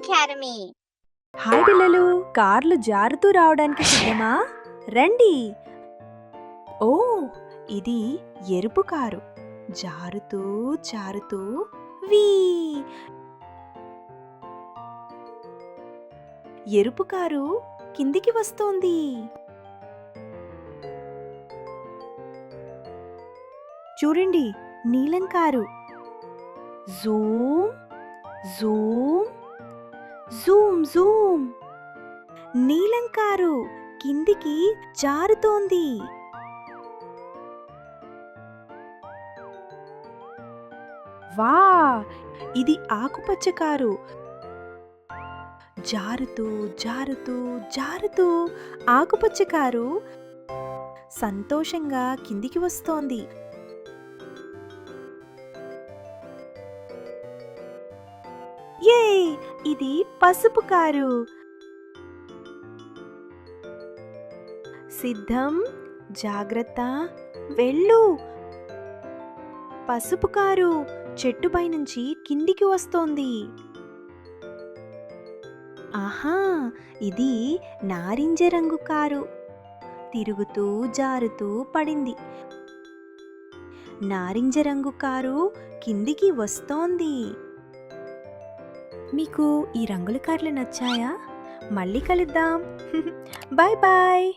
Academy. Hi పిల్లలు, కార్లు జారుతూ రావడానికి సిద్ధమా? రండి. ఓ, ఇది ఎరుపు కారు. జారుతూ జారుతూ వీ. ఎరుపు కారు కిందికి వస్తోంది. చూడండి, నీలం car. Zoom Zoom Zoom Zoom. నీలం కారు కిందికి జారుతోంది. వా, ఇది ఆకుపచ్చ కారు. జారుతూ జారుతూ జారుతూ ఆకుపచ్చ కారు సంతోషంగా కిందికి వస్తోంది. ఏ, ఇది పసుపు కారు. సిద్ధం, జాగ్రత్త, వెళ్ళు. పసుపు కారు చెట్టుపై నుంచి కిందికి వస్తోంది. ఆహా, ఇది నారింజ రంగు కారు. తిరుగుతూ జారుతూ పడింది. నారింజ రంగు కారు కిందికి వస్తోంది. మీకు ఈ రంగుల కార్లు నచ్చాయా? మళ్ళీ కలుద్దాం. Bye bye.